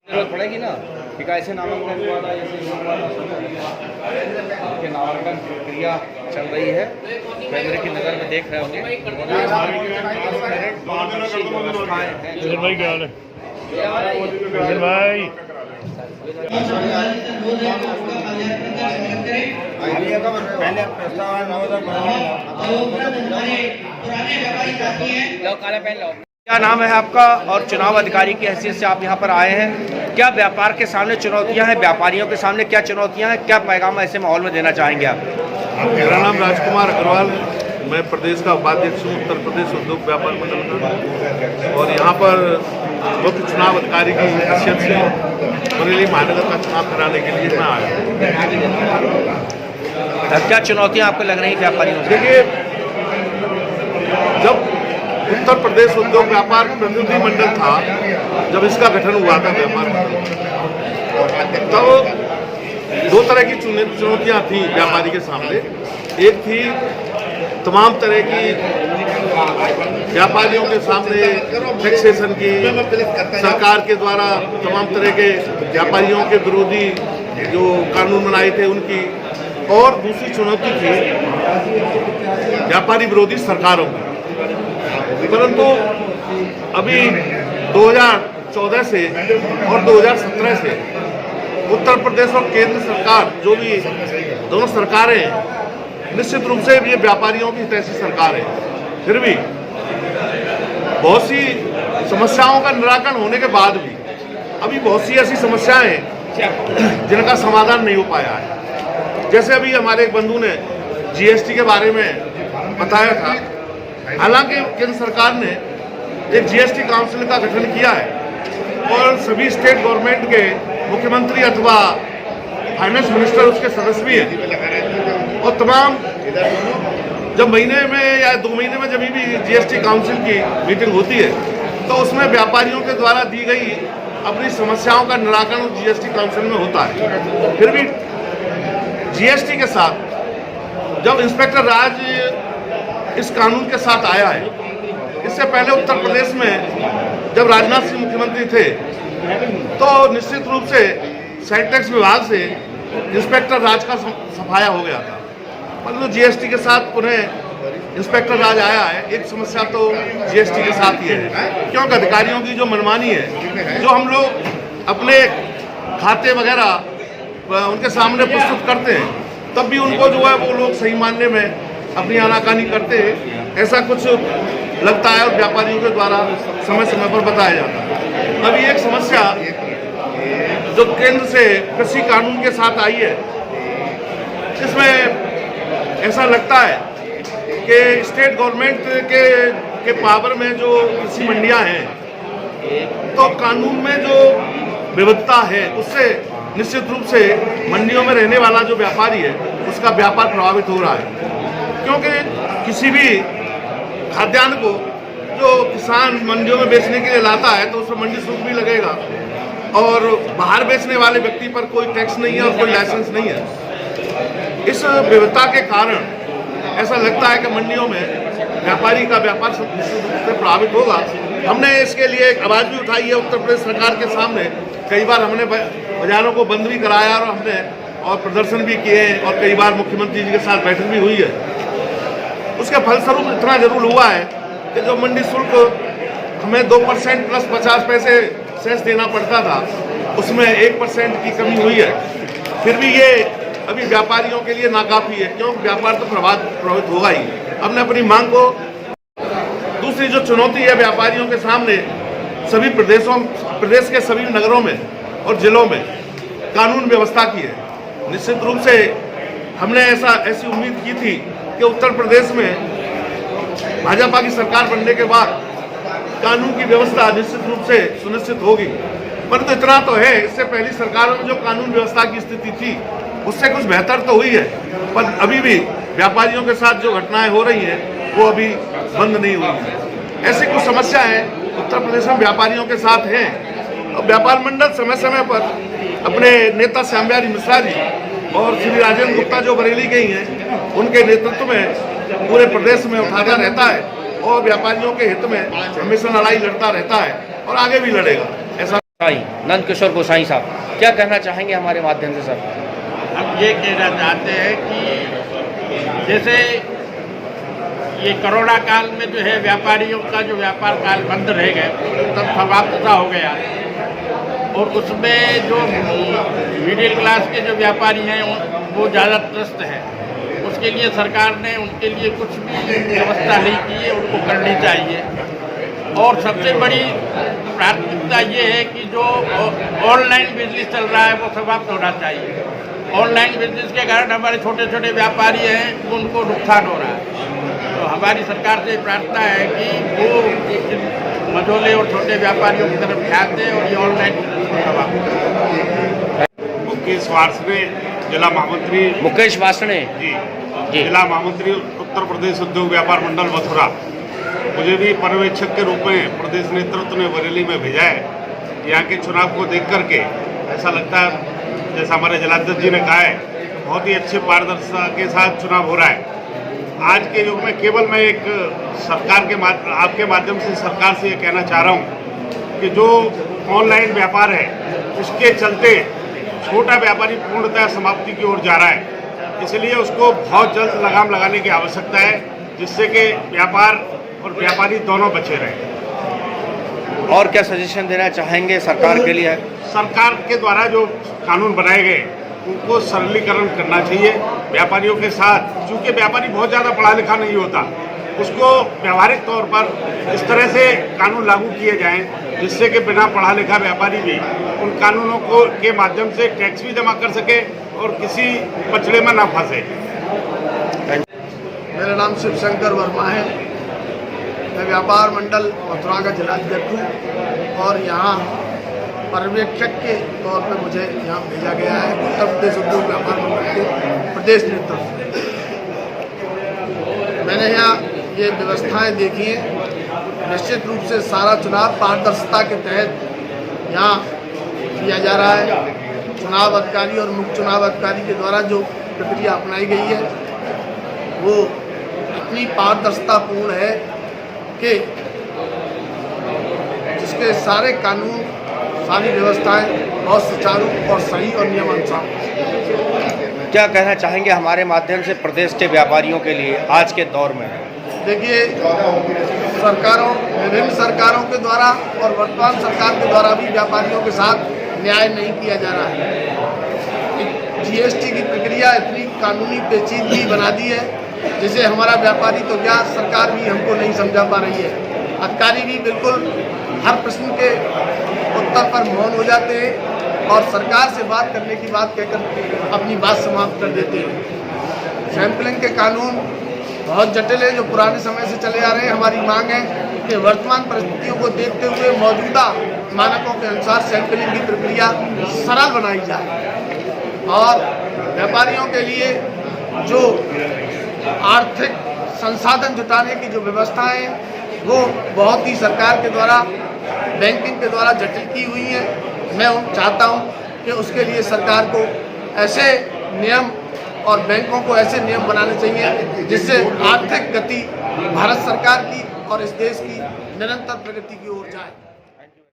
जरूरत पड़ेगी ना कि कैसे नामांकन हुआ था, के नामांकन प्रक्रिया चल रही है। कैमरे की नज़र में देख रहे होंगे क्या नाम है आपका और चुनाव अधिकारी की हैसियत से आप यहाँ पर आए हैं, क्या व्यापार के सामने चुनौतियाँ हैं, व्यापारियों के सामने क्या चुनौतियाँ हैं, क्या पैगाम ऐसे माहौल में देना चाहेंगे आप? मेरा नाम राजकुमार अग्रवाल, मैं प्रदेश का उपाध्यक्ष हूँ उत्तर प्रदेश उद्योग व्यापार मंडल का, और यहाँ पर मुख्य चुनाव अधिकारी की हैसियत से बरेली महानगर का चुनाव कराने के लिए मैं आया हूँ। क्या चुनौतियाँ आपको लग रही हैं व्यापारियों से? देखिए, जब उत्तर प्रदेश उद्योग व्यापार प्रतिनिधि मंडल था, जब इसका गठन हुआ था व्यापार तब दो तरह की चुनौतियां थी व्यापारी के सामने। एक थी तमाम तरह की व्यापारियों के सामने टैक्सेशन की, सरकार के द्वारा तमाम तरह के व्यापारियों के विरोधी जो कानून बनाए थे उनकी, और दूसरी चुनौती थी व्यापारी विरोधी सरकारों की। परंतु अभी 2014 से और 2017 से उत्तर प्रदेश और केंद्र सरकार, जो भी दोनों सरकारें हैं, निश्चित रूप से ये व्यापारियों की हितैषी सरकार है। फिर भी बहुत सी समस्याओं का निराकरण होने के बाद भी अभी बहुत सी ऐसी समस्याएं हैं जिनका समाधान नहीं हो पाया है। जैसे अभी हमारे एक बंधु ने जीएसटी के बारे में बताया था। हालांकि केंद्र सरकार ने एक जीएसटी काउंसिल का गठन किया है और सभी स्टेट गवर्नमेंट के मुख्यमंत्री अथवा फाइनेंस मिनिस्टर उसके सदस्य भी हैं, और तमाम जब महीने में या 2 महीने में जब भी जीएसटी काउंसिल की मीटिंग होती है तो उसमें व्यापारियों के द्वारा दी गई अपनी समस्याओं का निराकरण जीएसटी काउंसिल में होता है। फिर भी जीएसटी के साथ जब इंस्पेक्टर राज इस कानून के साथ आया है, इससे पहले उत्तर प्रदेश में जब राजनाथ सिंह मुख्यमंत्री थे तो निश्चित रूप से सेल टैक्स विभाग से इंस्पेक्टर राज का सफाया हो गया था, परंतु जीएसटी के साथ पुनः इंस्पेक्टर राज आया है। एक समस्या तो जीएसटी के साथ ही है, क्योंकि अधिकारियों की जो मनमानी है, जो हम लोग अपने खाते वगैरह उनके सामने प्रस्तुत करते हैं, तब भी उनको जो है वो लोग सही मानने में अपनी आनाकानी करते हैं, ऐसा कुछ लगता है और व्यापारियों के द्वारा समय समय पर बताया जाता है। अभी एक समस्या जो केंद्र से कृषि कानून के साथ आई है, इसमें ऐसा लगता है कि स्टेट गवर्नमेंट के पावर में जो कृषि मंडियां हैं, तो कानून में जो विविधता है उससे निश्चित रूप से मंडियों में रहने वाला जो व्यापारी है उसका व्यापार प्रभावित हो रहा है। क्योंकि किसी भी खाद्यान्न को जो किसान मंडियों में बेचने के लिए लाता है तो उसमें मंडी शुल्क भी लगेगा, और बाहर बेचने वाले व्यक्ति पर कोई टैक्स नहीं है और कोई लाइसेंस नहीं है। इस विविधता के कारण ऐसा लगता है कि मंडियों में व्यापारी का व्यापार निश्चित रूप से प्रभावित होगा। हमने इसके लिए एक आवाज़ भी उठाई है उत्तर प्रदेश सरकार के सामने। कई बार हमने बाजारों को बंद भी कराया और प्रदर्शन भी किए हैं, और कई बार मुख्यमंत्री जी के साथ बैठक भी हुई है। उसके फलस्वरूप इतना जरूर हुआ है कि जो मंडी शुल्क हमें 2% प्लस 50 पैसे सेस देना पड़ता था, उसमें 1% की कमी हुई है। फिर भी ये अभी व्यापारियों के लिए नाकाफी है, क्योंकि व्यापार तो प्रभावित होगा ही। हमने अपनी मांग को, दूसरी जो चुनौती है व्यापारियों के सामने, सभी प्रदेश के सभी नगरों में और जिलों में कानून व्यवस्था की है। निश्चित रूप से हमने ऐसी उम्मीद की थी कि उत्तर प्रदेश में भाजपा की सरकार बनने के बाद कानून की व्यवस्था निश्चित रूप से सुनिश्चित होगी, परंतु इतना तो है, इससे पहली सरकारों में जो कानून व्यवस्था की स्थिति थी उससे कुछ बेहतर तो हुई है, पर अभी भी व्यापारियों के साथ जो घटनाएं हो रही हैं वो अभी बंद नहीं हुई है। ऐसी कुछ समस्याएं उत्तर प्रदेश में व्यापारियों के साथ हैं, और व्यापार मंडल समय समय पर अपने नेता श्याम बिहारी मिश्रा जी और श्री राजेंद्र गुप्ता जो बरेली गई हैं, उनके नेतृत्व में पूरे प्रदेश में उठाता रहता है और व्यापारियों के हित में हमेशा लड़ाई लड़ता रहता है और आगे भी लड़ेगा। ऐसा गोसाई, नंद किशोर गोसाई साहब, क्या कहना चाहेंगे हमारे माध्यम से सर? हम ये कहना चाहते हैं कि जैसे ये कोरोना काल में जो है व्यापारियों का जो व्यापार काल बंद रह गए तब समाप्त हो गया, और उसमें जो मिडिल क्लास के जो व्यापारी हैं वो ज़्यादा त्रस्त हैं। उसके लिए सरकार ने उनके लिए कुछ भी व्यवस्था नहीं की है, उनको करनी चाहिए। और सबसे बड़ी प्राथमिकता ये है कि जो ऑनलाइन बिजनेस चल रहा है वो समाप्त होना चाहिए। ऑनलाइन बिजनेस के कारण हमारे छोटे छोटे व्यापारी हैं उनको नुकसान हो रहा है। तो हमारी सरकार से प्रार्थना है कि वो मझोले और छोटे व्यापारियों की तरफ ध्यान दें और ये ऑनलाइन बिजनेस को समाप्त करें। मुकेश वार्ष्णे, जिला महामंत्री मुकेश वार्ष्णे जी, जी। जिला महामंत्री उत्तर प्रदेश उद्योग व्यापार मंडल मथुरा। मुझे भी पर्यवेक्षक के रूप में प्रदेश नेतृत्व ने बरेली में भेजा है। यहाँ के चुनाव को देख करके ऐसा लगता है जैसा हमारे जिलाध्यक्ष जी ने कहा है, बहुत ही अच्छे पारदर्शिता के साथ चुनाव हो रहा है। आज के युग में केवल मैं एक सरकार के आपके माध्यम से सरकार से ये कहना चाह रहा हूँ कि जो ऑनलाइन व्यापार है उसके चलते छोटा व्यापारी पूर्णतः समाप्ति की ओर जा रहा है। इसलिए उसको बहुत जल्द लगाम लगाने की आवश्यकता है, जिससे कि व्यापार और व्यापारी दोनों बचे रहें। और क्या सजेशन देना चाहेंगे सरकार के लिए? सरकार के द्वारा जो कानून बनाए गए उनको सरलीकरण करना चाहिए व्यापारियों के साथ, क्योंकि व्यापारी बहुत ज़्यादा पढ़ा लिखा नहीं होता। उसको व्यवहारिक तौर पर इस तरह से कानून लागू किए जाएं जिससे कि बिना पढ़ा लिखा व्यापारी भी उन कानूनों को के माध्यम से टैक्स भी जमा कर सके और किसी पचड़े में ना फंसे। मेरा नाम शिवशंकर वर्मा है। मैं व्यापार मंडल मथुरा का जिलाध्यक्ष हूँ और यहाँ पर्यवेक्षक के तौर पे मुझे यहाँ भेजा गया है उत्तर प्रदेश उद्योग व्यापार मंडल के प्रदेश नेतृत्व। मैंने यहाँ ये व्यवस्थाएं देखी हैं। निश्चित रूप से सारा चुनाव पारदर्शिता के तहत यहाँ किया जा रहा है। चुनाव अधिकारी और मुख्य चुनाव अधिकारी के द्वारा जो प्रक्रिया अपनाई गई है वो इतनी पारदर्शितापूर्ण है कि जिसके सारे कानून, सारी व्यवस्थाएं बहुत सुचारू और सही और नियमानुसार। क्या कहना चाहेंगे हमारे माध्यम से प्रदेश के व्यापारियों के लिए आज के दौर में? देखिए, विभिन्न सरकारों के द्वारा और वर्तमान सरकार के द्वारा भी व्यापारियों के साथ न्याय नहीं किया जा रहा है। जीएसटी की प्रक्रिया इतनी कानूनी पेचीदगी बना दी है जिसे हमारा व्यापारी तो क्या, सरकार भी हमको नहीं समझा पा रही है। अधिकारी भी बिल्कुल हर प्रश्न के उत्तर पर मौन हो जाते हैं और सरकार से बात करने की बात कहकर अपनी बात समाप्त कर देते हैं। सैंपलिंग के कानून बहुत जटिल है जो पुराने समय से चले आ रहे हैं। हमारी मांग है कि वर्तमान परिस्थितियों को देखते हुए मौजूदा मानकों के अनुसार सैंपलिंग की प्रक्रिया सरल बनाई जाए और व्यापारियों के लिए जो आर्थिक संसाधन जुटाने की जो व्यवस्थाएं हैं वो बहुत ही सरकार के द्वारा, बैंकिंग के द्वारा जटिल की हुई है। मैं चाहता हूं कि उसके लिए सरकार को ऐसे नियम और बैंकों को ऐसे नियम बनाने चाहिए जिससे आर्थिक गति भारत सरकार की और इस देश की निरंतर प्रगति की ओर जाए।